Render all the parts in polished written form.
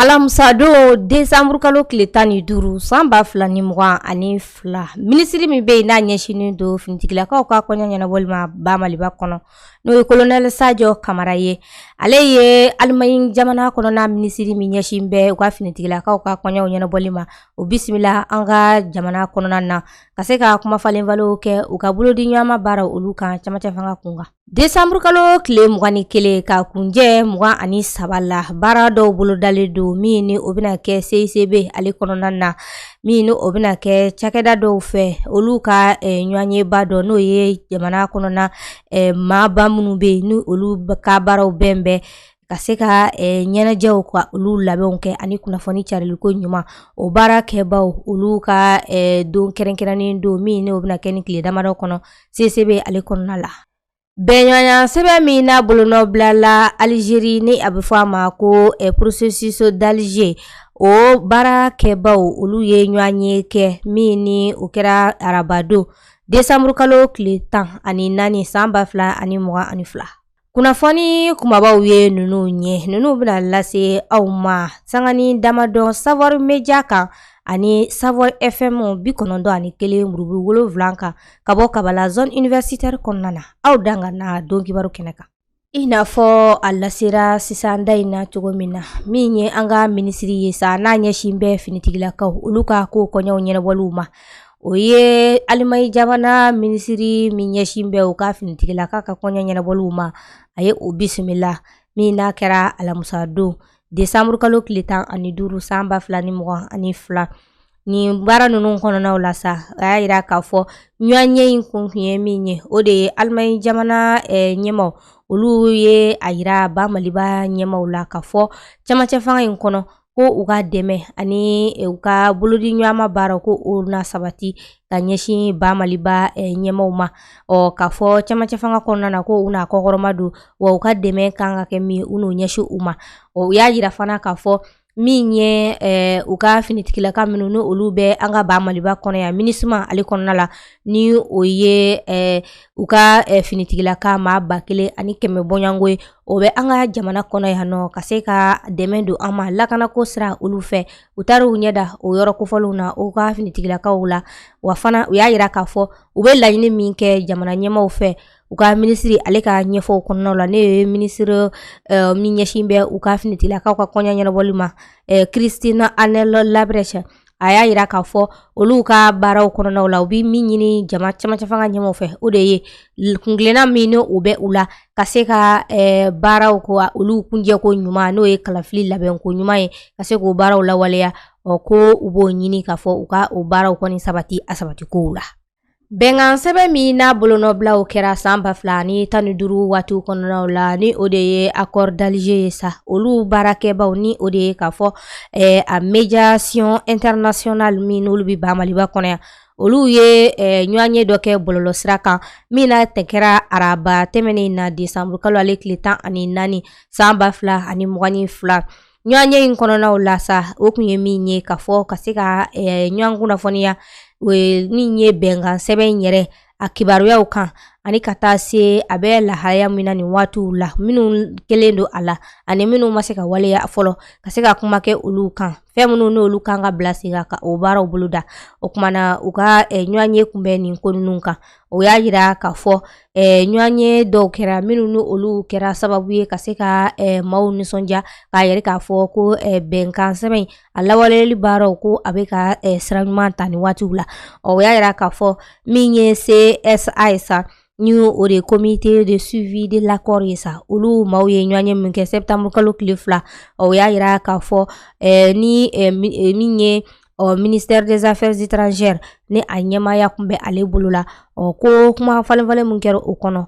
Alamisa don décembre kalo tile 15 san 2022 minisiri min bɛ yen n'a ɲɛsinnen don finitigilakaw ka kɔɲɔ ɲɛnabɔli ma ba Maliba kɔnɔ n'o ye colonel Sadio Kamara ye. Ale ye Alimaɲi jamana kɔnɔna minisiri min ɲɛsin bɛ u ka finitigilakaw ka kɔɲɔ ɲɛnabɔli ma o bisimila an ka jamana kɔnɔna na ka se ka kuma falenbaliw kɛ u ka bolodi ɲɔgɔnma baara olu kan camancɛ fanga kunkan. Décembre kalo tile 21 ka kunjɛ 23 la baara dɔw bolodalen don min ni o bɛna kɛ CICB ale kɔnɔna na min ni o bɛna kɛ cakɛda dɔw fɛ olu ka ɲɔgɔnyeba dɔ n'o ye jamana kɔnɔna maaba minnu bɛ yen ni olu ka baaraw bɛnbɛn ka se ka ɲɛnajɛw ka olu labɛnw kɛ ani kunnafoni cariliko ɲuman o baara kɛbaw olu ka don kɛrɛnkɛrɛnnen don min ni o bɛna kɛ ni tile damadɔ kɔnɔ CICB ale kɔnɔna la. Bɛnɲɔgɔnya sɛbɛn min n'a bolonɔ bilala Algérie ni a bɛ fɔ a ma ko processus d'Alger o baara kɛbaw olu ye ɲɔgɔn ye kɛ min ni o kɛra arabadon décembre kalo tile 14 san 2022. Kunnafoni kumabaw ye ninnu ɲɛ ninnu bɛna lase aw ma sangani damadɔ Savoir Media kan ani Savoir FM 91.7 kan ka bɔ Kabala zone universitaire kɔnɔna na aw dangana don kibaru kɛnɛ kan. I n'a fɔ a lasera sisan da in na cogo min na min ye an ka minisiri ye sa n'a ɲɛsin bɛ finitigilakaw olu ka ko kɔɲɔw ɲɛnabɔliw ma o ye Alimaɲi jamana minisiri min ɲɛsin bɛ u ka finitigilaka ka kɔɲɔ ɲɛnabɔliw ma a ye o bisimila min n'a kɛra alamisa don décembre kalo tile 15 san 2022 ni baara ninnu kɔnɔnaw la sa a y'a yira k'a fɔ ɲɔgɔnye in kun ye min ye o de ye Alimaɲi jamana ɲɛmaw olu ye a yira ba Maliba ɲɛmaw la k'a fɔ camancɛ fanga in kɔnɔ ko u ka dɛmɛ ani u ka bolodi ɲɔgɔnma baara ko o na sabati ka ɲɛsin ba Maliba ɲɛmaw ma k'a fɔ camancɛ fanga kɔnɔna na ko u na kɔkɔrɔma don wa u ka dɛmɛ kan ka kɛ min ye u n'o ɲɛsin u ma u y'a yira fana k'a fɔ min ye u ka finitigilaka minnu ni olu bɛ an ka ba Maliba kɔnɔ yan MINUSMA ale kɔnɔna la ni o ye u ka finitigilaka maa 1500 bɔɲango ye o bɛ an ka jamana kɔnɔ yan nɔ ka se ka dɛmɛ don an ma lakanako sira olu fɛ u taara u ɲɛda o yɔrɔ kofɔlenw na u ka finitigilakaw la wa fana u y'a yira k'a fɔ u bɛ laɲini min kɛ jamana ɲɛmaw fɛ u ka minisiri ale ka ɲɛfɔw kɔnɔna la ne ye minisiri min ɲɛsin bɛ u ka finitigilakaw ka kɔɲɔ ɲɛnabɔli ma Christine Anel Labrèche a y'a yira k'a fɔ olu ka baaraw kɔnɔnaw la u bɛ min ɲini camancɛ fanga ɲɛmaw fɛ o de ye kungilenna min ni u bɛ u la ka se ka baaraw ko olu kunjɛko ɲuman n'o ye kalafili labɛnko ɲuman ye ka se k'o baaraw lawaleya ko u b'o ɲini k'a fɔ u ka o baaraw kɔni sabati a sabatikow la. Bɛnkan sɛbɛn min n'a bolonɔbilaw kɛra san 2015 waatiw kɔnɔnaw la ni o de ye accord d'Alger ye sa olu baarakɛbaw ni o de ye k'a fɔ a médiation internationale min n'olu bɛ ba Maliba kɔnɔ yan olu ye ɲɔgɔnye dɔ kɛ bɔlɔlɔsira kan min n'a kɛra araba tɛmɛnen na décembre kalo ale tile 14 san 2022 ɲɔgɔnye in kɔnɔnaw la sa o kun ye min ye k'a fɔ ka se ka ɲɔgɔn kunnafoniya min ye bɛnkan sɛbɛn yɛrɛ a kibaruyaw kan ani ka taa se a bɛ lahalaya min na nin waatiw la minnu kelen don a la ani minnu ma se ka waleya fɔlɔ ka se ka kuma kɛ olu kan fɛn minnu n'olu kan ka bila sen ka o baaraw boloda o kumana u ka ɲɔgɔnye kunbɛn nin ko ninnu kan o y'a yira k'a fɔ ɲɔgɔnye dɔw kɛra minnu ni olu kɛra sababu ye ka se ka maaw nisɔndiya k'a yɛrɛ k'a fɔ ko bɛnkan sɛbɛn a lawaleyali baaraw ko a bɛ ka sira ɲuman ta nin waatiw la o y'a yira k'a fɔ min ye CSA sa ni o de comité de suivi de l'accord ye sa olu maaw ye ɲɔgɔnye min kɛ septembre kalo tile 2 o y'a yira k'a fɔ ni min ye ministère des affaires étrangères ni a ɲɛmaya kun bɛ ale bolo la ko kuma falenfalen min kɛra o kɔnɔ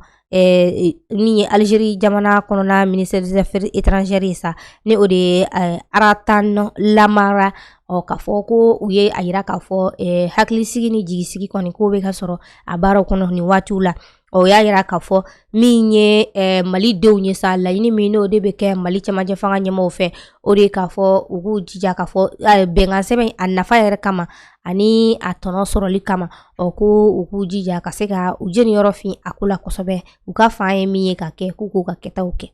min ye Algérie jamana kɔnɔna ministère des affaires étrangères ye sa ni o de ye Aratan Lamara k'a fɔ ko u ye a yira k'a fɔ hakilisigi ni jigisigi kɔni ko bɛ ka sɔrɔ a baaraw kɔnɔ nin waatiw la o y'a yira k'a fɔ min ye Mali denw ye sa laɲini min n'o de bɛ kɛ Mali camancɛ fanga ɲɛmaw fɛ o de ye k'a fɔ u k'u jija k'a fɔ bɛnkan sɛbɛn a nafa yɛrɛ kama ani a tɔnɔ sɔrɔli kama ko u k'u jija ka se ka u jeniyɔrɔ fin a ko la kosɛbɛ u ka fan ye min ye ka kɛ k'u k'u ka kɛtaw kɛ.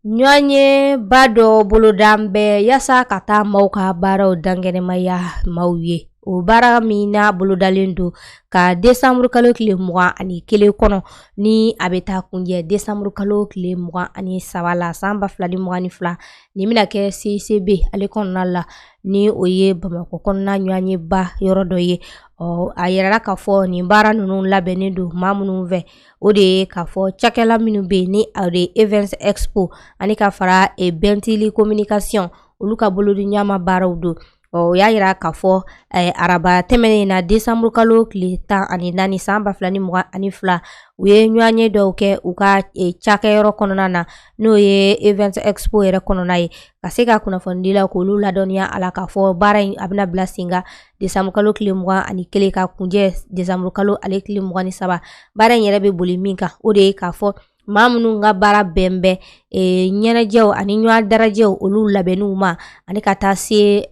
ɲɔanye ba dɔ bolodan bɛ yasa ka taa maaw ka baaraw dangenɛmaya maaw ye. O baara min n'a bolodalen don ka desanburu kalo tile 21 kɔnɔ ni a bɛ taa kunjɛ desanburu kalo tile 23 la san 2022 nin bɛna kɛ CICB ale kɔnɔna la ni o ye Bamakɔ kɔnɔna ɲɔanyeba yɔrɔ dɔ ye. A yirala k'a fɔ nin baara ninnu labɛnnen don maa minnu fɛ o de ye k'a fɔ cakɛla minnu bɛ yen ni a de Events Expo ani ka fara Bentili Communication olu ka bolodi ɲama baaraw don. O y'a yira k'a fɔ araba tɛmɛnen na desanburu kalo tile 14 san 2022 u ye ɲɔanye dɔw kɛ u ka cakɛyɔrɔ kɔnɔna na n'o ye Events Expo yɛrɛ kɔnɔna ye ka se ka kunnafonidilaw k'olu ladɔnniya a la k'a fɔ baara in a bɛna bila sen kan desanburu kalo tile 21 ka kunjɛ desanburu kalo ale tile 23 baara in yɛrɛ bɛ boli min kan o de ye k'a fɔ maa minnu ka baara bɛnbɛn ɲɛnajɛw ani ɲɔgɔn darajɛw olu labɛnniw ma ani ka taa se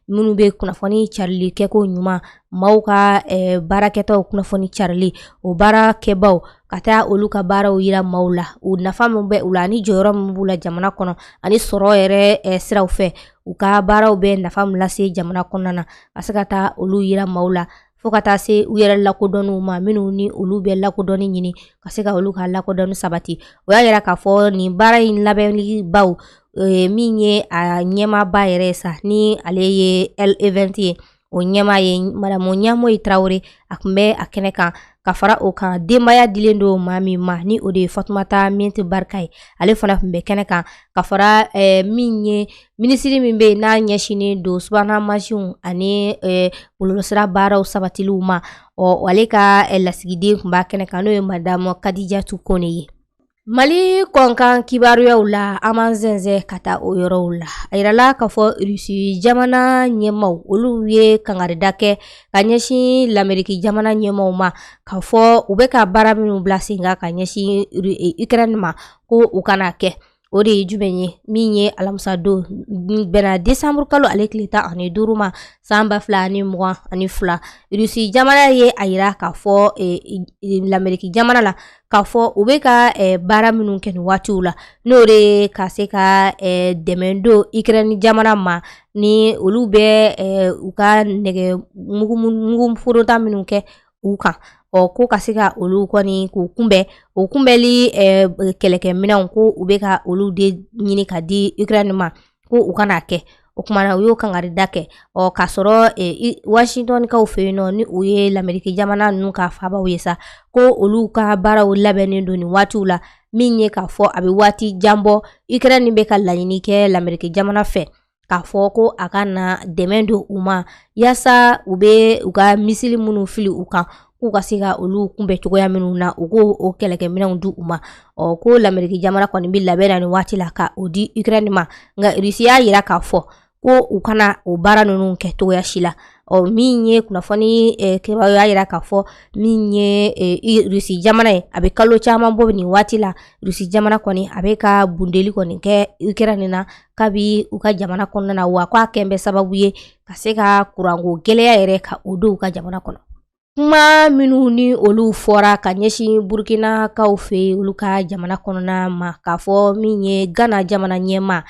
minnu bɛ kunnafoni carili kɛko ɲuman maaw ka baarakɛtaw kunnafoni carili o baarakɛbaw ka taa olu ka baaraw yira maaw la u nafa min bɛ u la ani jɔyɔrɔ min b'u la jamana kɔnɔ ani sɔrɔ yɛrɛ siraw fɛ u ka baaraw bɛ nafa min lase jamana kɔnɔna na ka se ka taa olu yira maaw la fo ka taa se u yɛrɛ lakodɔnniw ma minnu ni olu bɛ lakodɔnni ɲini ka se ka olu ka lakodɔnni sabati. O y'a yira k'a fɔ nin baara in labɛnni baw min ye a ɲɛmaaba yɛrɛ ye sa ni ale ye Event ye o ɲɛma ye Madamu Ɲamoyi Tarawele a tun bɛ a kɛnɛ kan ka fara o kan denbaya dilen don maa min ma ni o de ye Fatumata Minti Barika ye ale fana tun bɛ kɛnɛ kan ka fara min ye minisiri min bɛ yen n'a ɲɛsinnen don subahana mansinw ani bɔlɔlɔsira baaraw sabatiliw ma ale ka lasigiden tun b'a kɛnɛ kan n'o ye Madamu Kadijatu Kone ye. Mali kɔnkan kibaruyaw la an b'an sɛnsɛn ka taa o yɔrɔw la. A yirala k'a fɔ Rusi jamana ɲɛmaw olu ye kangarida kɛ ka ɲɛsin l'Amérique jamana ɲɛmaw ma k'a fɔ u bɛ ka baara minnu bila sen kan ka ɲɛsin Ukraine ma ko u kana kɛ. O de ye jumɛn ye min ye alamisa don bɛnna desanburu kalo ale tile 15 ma san 2022 Rusi jamana ye a yira k'a fɔ l'Amérique jamana la k'a fɔ u bɛ ka baara minnu kɛ nin waatiw la n'o de ye ka se ka dɛmɛ don Ukraine jamana ma ni olu bɛ u ka nɛgɛ mugu forota minnu kɛ u kan ko ka se ka olu kɔni k'u kunbɛn o kunbɛli kɛlɛkɛminɛnw ko u bɛ ka olu de ɲini ka di Ukraine ma ko u kana kɛ o kumana u y'o kangarida kɛ k'a sɔrɔ Washingtonkaw fɛ yen nɔ ni u ye l'Amérique jamana ninnu ka faabaw ye sa ko olu ka baaraw labɛnnen don nin waatiw la min ye k'a fɔ a bɛ waati jan bɔ Ukraine bɛ ka laɲini kɛ l'Amérique jamana fɛ k'a fɔ ko a ka na dɛmɛ don u ma yasa u bɛ u ka misili minnu fili u kan k'u ka se ka olu kunbɛn cogoya minnu na u ko o kɛlɛkɛminɛnw di u ma ko l'Amérique jamana kɔni bɛ labɛn na nin waati la ka o di Ukraine ma nka Rusi y'a yira k'a fɔ ko u kana o baara ninnu kɛ cogoya si la min ye kunnafoni kibaruya y'a yira k'a fɔ min ye Rusi jamana ye a bɛ kalo caman bɔ nin waati la Rusi jamana kɔni a bɛ ka bundeli kɔni kɛ Ukraine na kabi u ka jamana kɔnɔna na wa k'a kɛn bɛ sababu ye ka se ka kuranko gɛlɛya yɛrɛ ka o don u ka jamana kɔnɔ. Kuma minnu ni olu fɔra ka ɲɛsin Burkinakaw fɛ olu ka jamana kɔnɔna ma k'a fɔ min ye Ghana jamana ɲɛma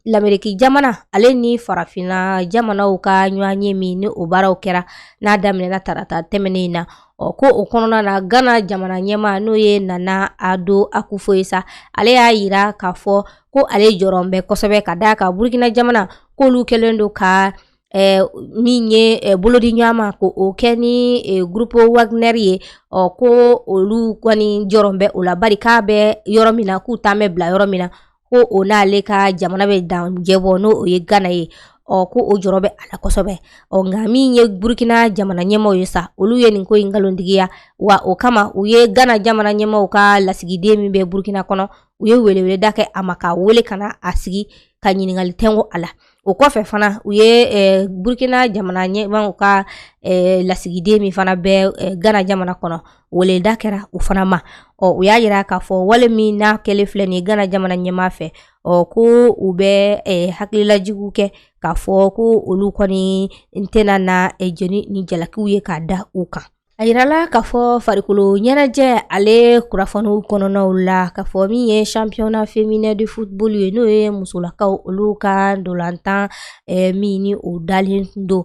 l'Amérique jamana ale ni farafinna jamanaw ka ɲɔanye min ni o baaraw kɛra n'a daminɛna tarata tɛmɛnen na ko o kɔnɔna na Ghana jamana ɲɛma n'o ye Nana Addo Akufo-Addo ale y'a yira k'a fɔ ko ale jɔrɔn bɛ kosɛbɛ ka d'a kan Burkina jamana k'olu kɛlen don ka min ye bolodi ɲɔgɔn ko o kɛ ni groupe Wagner ye ko olu kɔni jɔrɔn bɛ o la bari k'a bɛ yɔrɔ min na k'u taa mɛ bila yɔrɔ min na ko o n'ale ka jamana bɛ dan jɛbɔ n'o o ye Ghana ye ko o jɔrɔ bɛ a la kosɛbɛ nka min ye Burkina jamana ɲɛmaw ye sa olu ye nin ko in nkalontigiya wa o kama u ye Ghana jamana ɲɛmaw ka lasigiden min bɛ Burkina kɔnɔ u ye weleweleda kɛ a ma k'a wele ka na a sigi ka ɲininkali tɛnko a la o kɔfɛ fana u ye Burkina jamana ɲɛmaw ka lasigiden min fana bɛ Ghana jamana kɔnɔ weleda kɛra u fana ma u y'a yira k'a fɔ wale min n'a kɛlen filɛ nin ye Ghana jamana ɲɛma fɛ ko u bɛ hakililajigiw kɛ k'a fɔ ko olu kɔni tɛna na jɛni ni jalakiw ye k'a da u kan. A yirala k'a fɔ farikolo ɲɛnajɛ ale kurafoniw kɔnɔnaw la k'a fɔ min ye championnat féminin de football ye n'o ye musolakaw olu ka ndolantan min ni o dalen don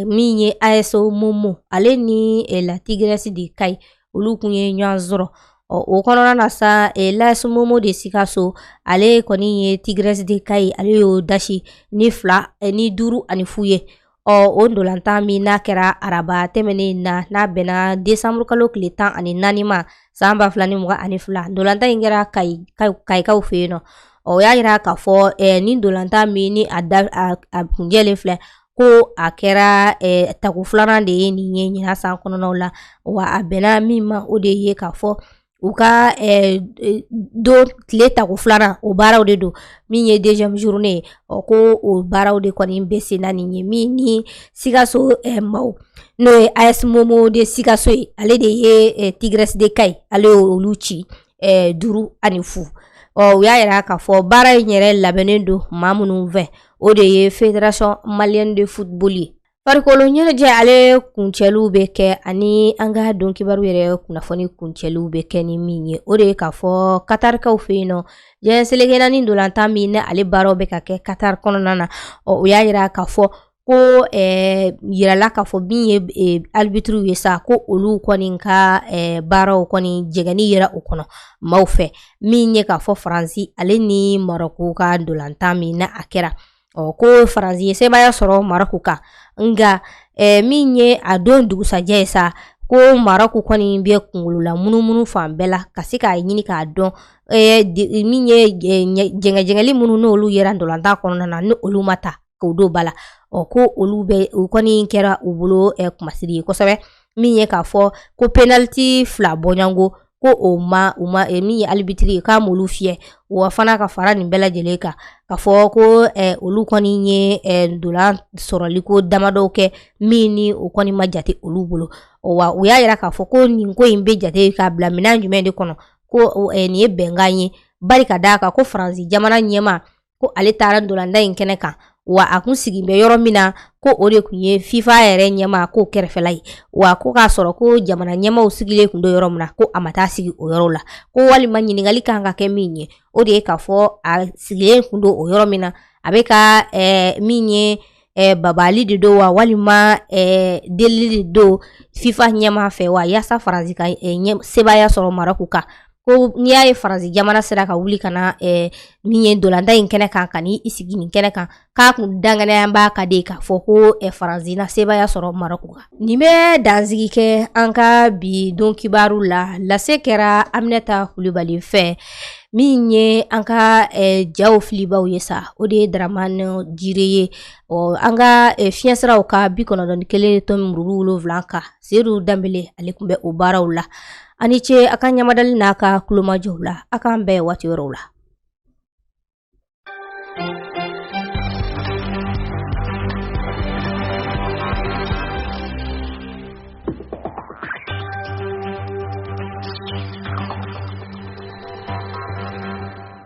min ye AS Momo ale ni La Tigresse de Kayi olu kun ye ɲɔgɔn sɔrɔ o kɔnɔna na sa l'AS Momo de Sikaso ale kɔni ye Tigresse de Kayi ale y'o dasi ni 5 ani 0 ye o ndolantan min n'a kɛra araba tɛmɛnen na n'a bɛnna décembre kalo tile 14 ma san 2022 ndolantan in kɛra kayikaw fɛ yen nɔ o y'a yira k'a fɔ ni ndolantan min ni a kunjɛlen filɛ ko a kɛra tago filanan de ye nin ye ɲinan san kɔnɔnaw la wa a bɛnna min ma o de ye k'a fɔ u ka don tile tago filanan o baaraw de don min ye deuxième journée ko o baaraw de kɔni bɛ sen na nin ye min ni Sikaso maaw n'o ye AS Momo de Sikaso ye ale de ye Tigresse de Kayi ale y'olu ci 5 ani 0 u y'a yira k'a fɔ baara in yɛrɛ labɛnnen don maa minnu fɛ o de ye Fédération Malienne de Football ye farikolo ɲɛnajɛ ale kuncɛliw bɛ kɛ ani an ka don kibaru yɛrɛ kunnafoni kuncɛliw bɛ kɛ ni min ye o de ye k'a fɔ Katarikaw fɛ yen nɔ diɲɛ seleke naani ndolantan min ale baaraw bɛ ka kɛ Katar kɔnɔna na u y'a yira k'a fɔ ko yirala k'a fɔ min ye arbitre ye sa ko olu kɔni ka baaraw kɔni jɛgɛni yera o kɔnɔ maaw fɛ min ye k'a fɔ Faransi ale ni Maroko ka ndolantan min na a kɛra ko Faransi ye sebaya sɔrɔ Maroko kan nga min ye a don dugusajɛ ye sa ko Maroko kɔni bɛ kunkolola munumunu fan bɛɛ la ka se k'a ɲini k'a dɔn min ye jɛngɛjɛngɛli minnu n'olu yera ndolantan kɔnɔna na ni olu ma ta k'o don ba la ko olu kɔni kɛra u bolo kumasiri ye kosɛbɛ min ye k'a fɔ ko penalty 2 bɔɲango ko o ma min ye arbitre ye k'a m'olu fiyɛ wa fana ka fara nin bɛɛ lajɛlen kan k'a fɔ ko olu kɔni ye ndolan sɔrɔliko damadɔw kɛ min ni o kɔni ma jate olu bolo wa u y'a yira k'a fɔ ko nin ko in bɛ jate k'a bila minɛn jumɛn de kɔnɔ ko nin ye bɛnkan ye bari ka d'a kan ko Faransi jamana ɲɛma ko ale taara ndolantan in kɛnɛ kan wa a kun sigin bɛ yɔrɔ min na ko o de kun ye FIFA yɛrɛ ɲɛma k'o kɛrɛfɛla ye wa ko k'a sɔrɔ ko jamana ɲɛmaw sigilen kun don yɔrɔ min na ko a ma taa sigi o yɔrɔ la ko walima ɲininkali kan ka kɛ min ye o de ye k'a fɔ a sigilen kun don o yɔrɔ min na a bɛ ka min ye babali de don wa walima delili de don FIFA ɲɛma fɛ wa yaasa Faransi ka sebaya sɔrɔ Maroko kan ko n'i y'a ye Faransi jamana sera ka wuli ka na min ye ndolantan in kɛnɛ kan ka n'i sigi nin kɛnɛ kan k'a kun danganiya ka de k'a fɔ ko Faransi na sebaya sɔrɔ Maroko kan nin bɛ dansigi kɛ an ka bi don kibaru la lase kɛra Aminata Kulibali fɛ min ye an ka jaw filibaw ye sa o de ye Daramane Jire ye an ka fiɲɛsiraw ka 91.7 kan Seydou Danbele ale kun bɛ o baaraw la ani ce a ka ɲamadali n'a ka kulomajɔw la a k'an bɛɛ waati wɛrɛw la